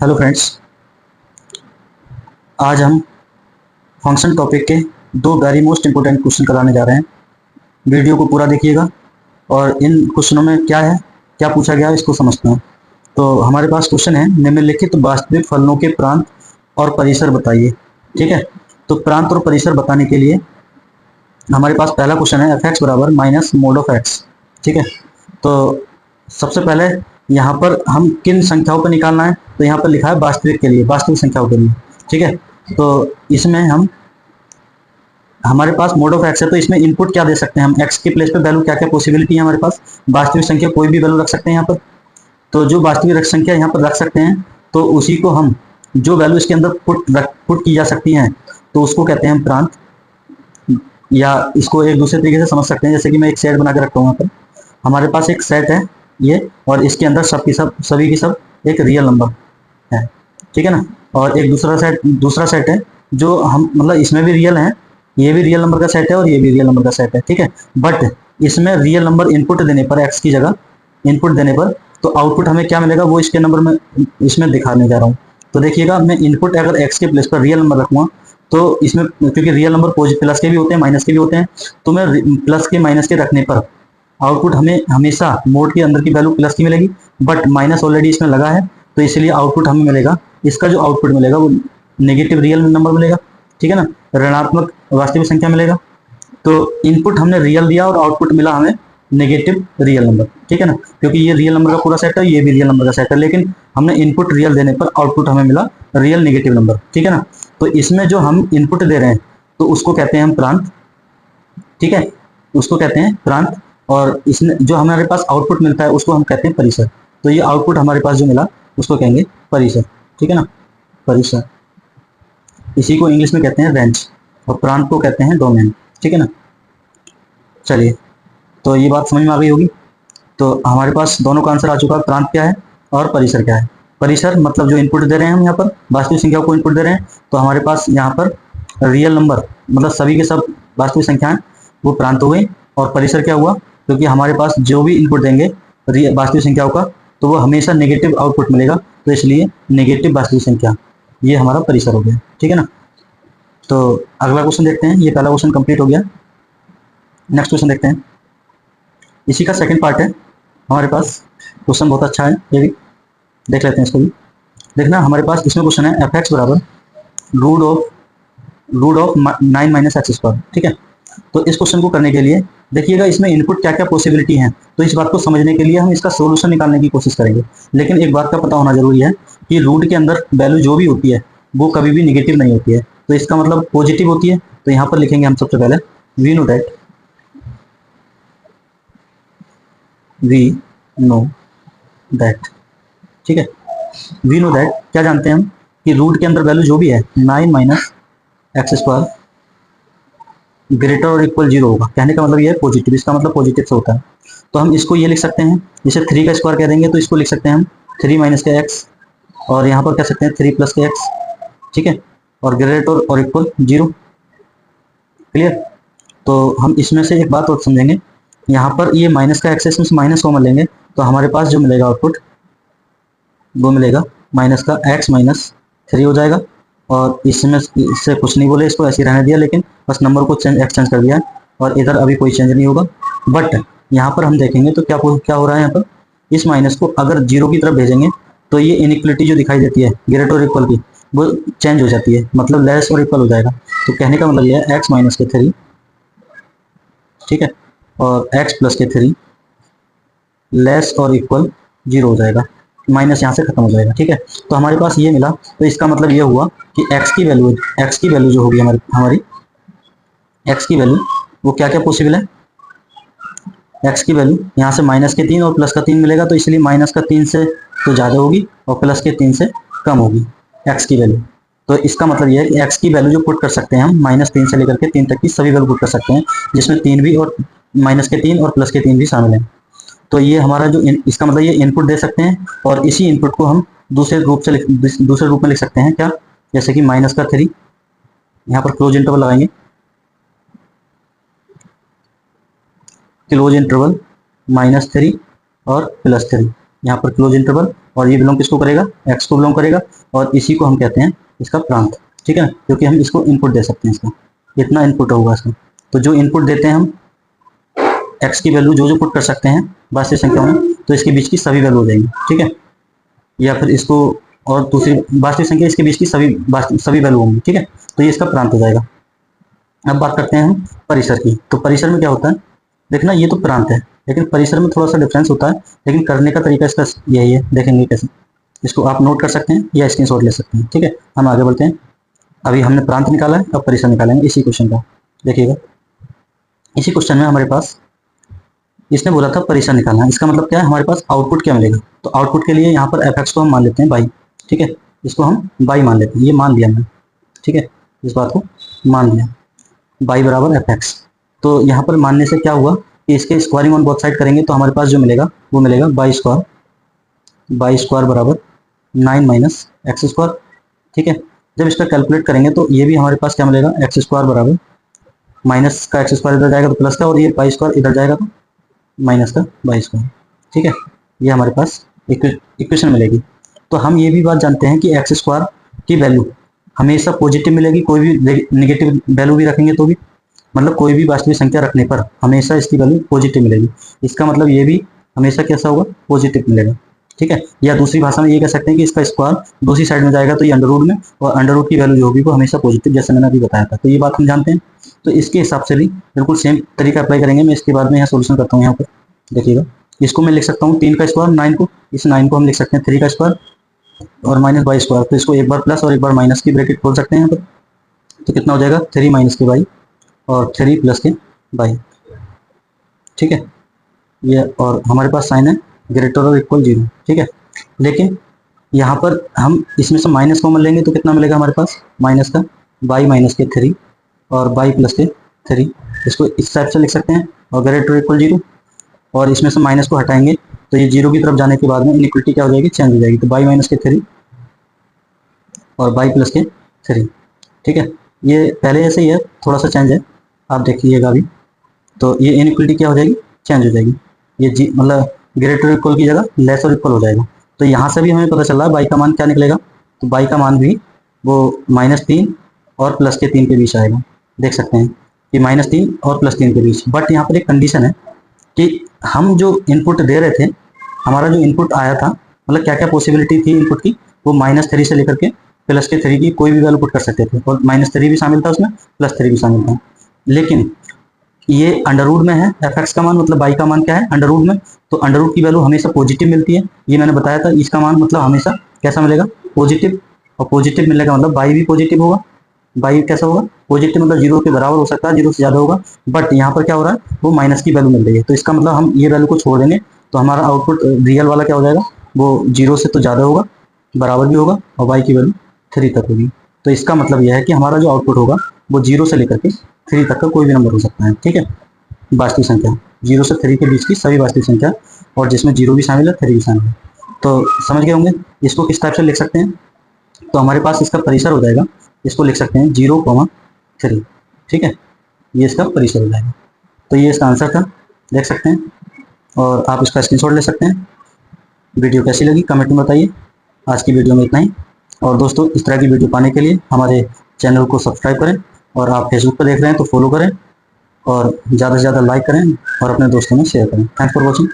Hello friends, आज हम function topic के दो वेरी मोस्ट इंपोर्टेंट क्वेश्चन कराने जा रहे हैं। वीडियो को पूरा देखिएगा और इन क्वेश्चनों में क्या है, क्या पूछा गया है, इसको समझते हैं। तो हमारे पास क्वेश्चन है, निम्नलिखित वास्तविक फलनों के प्रांत और परिसर बताइए। ठीक है, तो प्रांत और परिसर बताने के लिए हमारे पास पहला क्वेश्चन है एफ एक्स बराबर माइनस मोड ऑफ एक्स। ठीक है, तो सबसे पहले यहाँ पर हम किन संख्याओं को निकालना है, तो यहाँ पर लिखा है वास्तविक के लिए, वास्तविक संख्याओं के लिए। ठीक है, तो इसमें हम हमारे पास मोड ऑफ एक्स है, तो इसमें इनपुट क्या दे सकते हैं हम, एक्स के प्लेस पे वैल्यू क्या क्या पॉसिबिलिटी है हमारे पास। वास्तविक संख्या कोई भी वैल्यू रख सकते हैं यहाँ पर, तो जो वास्तविक संख्या यहाँ पर रख सकते हैं तो उसी को हम, जो वैल्यू इसके अंदर पुट की जा सकती है, तो उसको कहते हैं प्रांत। या इसको एक दूसरे तरीके से समझ सकते हैं, जैसे कि मैं एक सेट बना के रखता हूँ यहाँ पर। हमारे पास एक सेट है ये, और इसके अंदर सब की सब, सभी की सब एक रियल नंबर है। ठीक है ना, और एक दूसरा सेट है जो हम, मतलब इसमें भी रियल है, ये भी रियल नंबर का सेट है और ये भी रियल नंबर का सेट है। ठीक है, बट इसमें रियल नंबर इनपुट देने पर, एक्स की जगह इनपुट देने पर, तो आउटपुट हमें क्या मिलेगा वो इसके नंबर में इसमें दिखाने जा रहा हूँ। तो देखिएगा, मैं इनपुट अगर एक्स के प्लेस पर रियल नंबर रखूँगा तो इसमें, क्योंकि रियल नंबर प्लस के भी होते हैं माइनस के भी होते हैं, तो मैं प्लस के माइनस के रखने पर आउटपुट हमें हमेशा मोड के अंदर की वैल्यू प्लस की मिलेगी, बट माइनस ऑलरेडी इसमें लगा है, तो इसलिए आउटपुट हमें मिलेगा, इसका जो आउटपुट मिलेगा वो नेगेटिव रियल नंबर मिलेगा। ठीक है ना, ऋणात्मक वास्तविक संख्या मिलेगा। तो इनपुट हमने रियल दिया और आउटपुट मिला हमें नेगेटिव रियल नंबर। ठीक है ना, क्योंकि ये रियल नंबर का पूरा सेट है, ये भी रियल नंबर का सेट है, लेकिन हमने इनपुट रियल देने पर आउटपुट हमें मिला रियल नेगेटिव नंबर। ठीक है ना, तो इसमें जो हम इनपुट दे रहे हैं तो उसको कहते हैं हम प्रांत। ठीक है, उसको कहते हैं प्रांत, और इसमें जो हमारे पास आउटपुट मिलता है उसको हम कहते हैं परिसर। तो ये आउटपुट हमारे पास जो मिला उसको कहेंगे परिसर। ठीक है ना, परिसर, इसी को इंग्लिश में कहते हैं रेंज, और प्रांत को कहते हैं डोमेन। ठीक है ना, चलिए, तो ये बात समझ में आ गई होगी। तो हमारे पास दोनों का आंसर आ चुका है, प्रांत क्या है और परिसर क्या है। परिसर मतलब जो इनपुट दे रहे हैं हम यहाँ पर, वास्तविक संख्या को इनपुट दे रहे हैं, तो हमारे पास यहाँ पर रियल नंबर, मतलब सभी के सब वास्तविक संख्याएं, वो प्रांत हो गई। और परिसर क्या हुआ, क्योंकि हमारे पास जो भी इनपुट देंगे वास्तविक संख्याओं का, तो वो हमेशा नेगेटिव आउटपुट मिलेगा, तो इसलिए नेगेटिव वास्तविक संख्या, ये हमारा परिसर हो गया। ठीक है ना, तो अगला क्वेश्चन देखते हैं। ये पहला क्वेश्चन कंप्लीट हो गया। नेक्स्ट क्वेश्चन देखते हैं, इसी का सेकंड पार्ट है हमारे पास। क्वेश्चन बहुत अच्छा है, ये भी देख लेते हैं, इसको भी देखना। हमारे पास इसमें क्वेश्चन है एफ एक्स बराबर root of 9 minus x square. ठीक है, तो इस क्वेश्चन को करने के लिए देखिएगा इसमें इनपुट क्या क्या पॉसिबिलिटी है, तो इस बात को समझने के लिए हम इसका सोल्यूशन निकालने की कोशिश करेंगे। लेकिन एक बात का पता होना जरूरी है कि रूट के अंदर वैल्यू जो भी होती है वो कभी भी निगेटिव नहीं होती है, तो इसका मतलब पॉजिटिव होती है। तो यहाँ पर लिखेंगे हम सबसे पहले वी नो दैट। ठीक है, वी नो दैट क्या जानते हैं हम, कि रूट के अंदर वैल्यू जो भी है 9 माइनस एक्स स्क्वायर ग्रेटर और इक्वल 0 होगा। कहने का मतलब ये है पॉजिटिव, इसका मतलब पॉजिटिव से होता है। तो हम इसको ये लिख सकते हैं, इसे 3 का स्क्वायर कह देंगे, तो इसको लिख सकते हैं हम 3 माइनस के एक्स, और यहाँ पर कह सकते हैं 3 प्लस के एक्स। ठीक है, और ग्रेटर और इक्वल 0। क्लियर, तो हम इसमें से एक बात और समझेंगे, यहाँ पर ये माइनस का एक्स है, इसमें से माइनस कॉमन लेंगे, तो हमारे पास जो मिलेगा आउटपुट वो मिलेगा माइनस का एक्स माइनस 3 हो जाएगा। और इसमें इससे कुछ नहीं बोले, इसको ऐसे रहने दिया, लेकिन बस नंबर को एक्सचेंज कर दिया, और इधर अभी कोई चेंज नहीं होगा। बट यहाँ पर हम देखेंगे तो क्या क्या हो रहा है, यहाँ पर इस माइनस को अगर 0 की तरफ भेजेंगे तो ये इनइक्वलिटी जो दिखाई देती है ग्रेटर और इक्वल की, वो चेंज हो जाती है, मतलब लेस और इक्वल हो जाएगा। तो कहने का मतलब ये है एक्स माइनस के 3, ठीक है, और एक्स प्लस के 3 लेस और इक्वल 0 हो जाएगा, माइनस यहाँ से खत्म हो जाएगा। ठीक है, तो हमारे पास ये मिला, तो इसका मतलब ये हुआ कि x की वैल्यू जो होगी हमारी x की वैल्यू, वो क्या क्या पॉसिबल है। x की वैल्यू यहाँ से माइनस के 3 और प्लस का 3 मिलेगा, तो इसलिए माइनस का 3 से तो ज़्यादा होगी और प्लस के 3 से कम होगी x की वैल्यू। तो इसका मतलब ये है कि x की वैल्यू जो पुट कर सकते हैं हम, -3 से लेकर के 3 तक की सभी वैल्यू पुट कर सकते हैं, जिसमें 3 भी और माइनस के 3 और प्लस के 3 भी शामिल हैं। तो ये हमारा जो इसका मतलब ये इनपुट दे सकते हैं, और इसी इनपुट को हम दूसरे रूप में लिख सकते हैं। क्या, जैसे कि माइनस का 3, यहाँ पर क्लोज इंटरवल लगाएंगे, क्लोज इंटरवल -3 और +3, यहाँ पर क्लोज इंटरवल, और ये बिलोंग किसको करेगा, एक्स को बिलोंग करेगा, और इसी को हम कहते हैं इसका प्रांत, ठीक है, क्योंकि हम इसको इनपुट दे सकते हैं, इसका इतना इनपुट होगा इसका। तो जो इनपुट देते हैं हम एक्स की वैल्यू जो जो पुट कर सकते हैं वास्तविक संख्याओं में, तो इसके बीच की सभी वैल्यू हो जाएंगी, ठीक है, या फिर इसको और दूसरी वास्तविक संख्या इसके बीच की सभी वैल्यू होंगी, ठीक है, तो ये इसका प्रांत हो जाएगा। अब बात करते हैं हम परिसर की। तो परिसर में क्या होता है, देखना ये तो प्रांत है, लेकिन परिसर में थोड़ा सा डिफरेंस होता है, लेकिन करने का तरीका इसका यही है, देखेंगे कैसे। इसको आप नोट कर सकते हैं या स्क्रीनशॉट ले सकते हैं, ठीक है। हम आगे बढ़ते हैं। अभी हमने प्रांत निकाला है, अब परिसर निकालेंगे इसी क्वेश्चन का। देखिएगा इसी क्वेश्चन में हमारे पास इसने बोला था परिसर निकालना है, इसका मतलब क्या है, हमारे पास आउटपुट क्या मिलेगा। तो आउटपुट के लिए यहाँ पर एफ एक्स को हम मान लेते हैं बाई, ठीक है, इसको हम बाई मान लेते हैं, ये मान लिया हमने, ठीक है, इस बात को मान लिया, बाई बराबर एफ एक्स। तो यहाँ पर मानने से क्या हुआ कि इसके स्क्वायरिंग ऑन बोथ साइड करेंगे तो हमारे पास जो मिलेगा वो मिलेगा बाई स्क्वायर बराबर 9 माइनस एक्स स्क्वायर, ठीक है। जब इसका कैलकुलेट करेंगे तो ये भी हमारे पास क्या मिलेगा, एक्स स्क्वायर बराबर माइनस का एक्स स्क्वायर इधर जाएगा तो प्लस का, और ये बाई स्क्वायर इधर जाएगा तो माइनस का बाई स्क्वायर, ठीक है, ये हमारे पास इक्वेशन मिलेगी। तो हम ये भी बात जानते हैं कि एक्स स्क्वायर की वैल्यू हमेशा पॉजिटिव मिलेगी, कोई भी नेगेटिव वैल्यू भी रखेंगे तो भी, मतलब कोई भी वास्तविक संख्या रखने पर हमेशा इसकी वैल्यू पॉजिटिव मिलेगी। इसका मतलब ये भी हमेशा कैसा होगा, पॉजिटिव मिलेगा, ठीक है। या दूसरी भाषा में ये कह सकते हैं कि इसका स्क्वायर दूसरी साइड में जाएगा तो ये अंडर रूट में, और अंडर रूट की वैल्यू जो होगी वो हमेशा पॉजिटिव, जैसे मैंने अभी बताया था। तो ये बात हम जानते हैं। तो इसके हिसाब से भी बिल्कुल सेम तरीका अप्लाई करेंगे। मैं इसके बाद में यहाँ सोल्यूशन करता हूँ। यहाँ पर देखिएगा, इसको मैं लिख सकता हूँ 3 का स्क्वायर 9 को, इस 9 को हम लिख सकते हैं 3 का स्क्वायर और माइनस बाई स्क्वायर। तो इसको एक बार प्लस और एक बार माइनस की ब्रैकेट खोल सकते हैं यहाँ पर। तो कितना हो जाएगा, 3 माइनस के बाई और 3 प्लस के बाई, ठीक है। ये और हमारे पास साइन है ग्रेटर और इक्वल 0, ठीक है। लेकिन यहाँ पर हम इसमें से माइनस कॉमन लेंगे तो कितना मिलेगा हमारे पास, माइनस का बाई माइनस के 3 और बाई प्लस के 3, इसको इस टाइप से लिख सकते हैं, और ग्रेटर इक्वल 0, और इसमें से माइनस को हटाएंगे तो ये 0 की तरफ जाने के बाद में इनइक्वलिटी क्या हो जाएगी, चेंज हो जाएगी। तो बाई माइनस के 3 और बाई प्लस के 3, ठीक है। ये पहले ऐसे ही है, थोड़ा सा चेंज है, आप देखिएगा अभी। तो ये इनइक्वलिटी क्या हो जाएगी, चेंज हो जाएगी। ये जी मतलब ग्रेटर इक्वल की जगह लेस और इक्वल हो जाएगा। तो यहाँ से भी हमें पता चल रहा है बाई का मान क्या निकलेगा, तो बाई का मान भी वो -3 और प्लस के 3 के बीच आएगा। देख सकते हैं कि -3 और +3 के बीच। बट यहाँ पर एक कंडीशन है कि हम जो इनपुट दे रहे थे, हमारा जो इनपुट आया था, मतलब क्या क्या पॉसिबिलिटी थी इनपुट की, वो -3 से लेकर के +3 की कोई भी वैल्यू पुट कर सकते थे, और -3 भी शामिल था उसमें, +3 भी शामिल था। लेकिन ये अंडर रूट में है, एफ एक्स का मान मतलब बाई का मान क्या है, अंडर रूट में। तो अंडर रूट की वैल्यू हमेशा पॉजिटिव मिलती है, ये मैंने बताया था। इसका मान मतलब हमेशा कैसा मिलेगा, पॉजिटिव, और पॉजिटिव मिलने का मतलब बाई भी पॉजिटिव होगा। बाई कैसा होगा, पॉजिटिव, मतलब 0 के बराबर हो सकता है, 0 से ज़्यादा होगा। बट यहाँ पर क्या हो रहा है, वो माइनस की वैल्यू मिल रही है। तो इसका मतलब हम ये वैल्यू को छोड़ देंगे तो हमारा आउटपुट रियल वाला क्या हो जाएगा, वो 0 से तो ज़्यादा होगा, बराबर भी होगा, और बाई की वैल्यू 3 तक होगी। तो इसका मतलब यह है कि हमारा जो आउटपुट होगा वो 0 से लेकर के 3 तक का कोई भी नंबर हो सकता है, ठीक है। वास्तविक संख्या 0 से 3 के बीच की सभी वास्तविक संख्या, और जिसमें 0 भी शामिल है 3 भी शामिल है। तो समझ गए होंगे। इसको किस टाइप से लिख सकते हैं, तो हमारे पास इसका परिसर हो जाएगा, इसको लिख सकते हैं 0,3, ठीक है, ये इसका परिसर हो जाएगा। तो ये इसका आंसर था, देख सकते हैं, और आप इसका स्क्रीनशॉट ले सकते हैं। वीडियो कैसी लगी कमेंट में बताइए। आज की वीडियो में इतना ही, और दोस्तों इस तरह की वीडियो पाने के लिए हमारे चैनल को सब्सक्राइब करें, और आप फेसबुक पर देख रहे हैं तो फॉलो करें, और ज़्यादा से ज़्यादा लाइक करें और अपने दोस्तों में शेयर करें। Thanks for watching.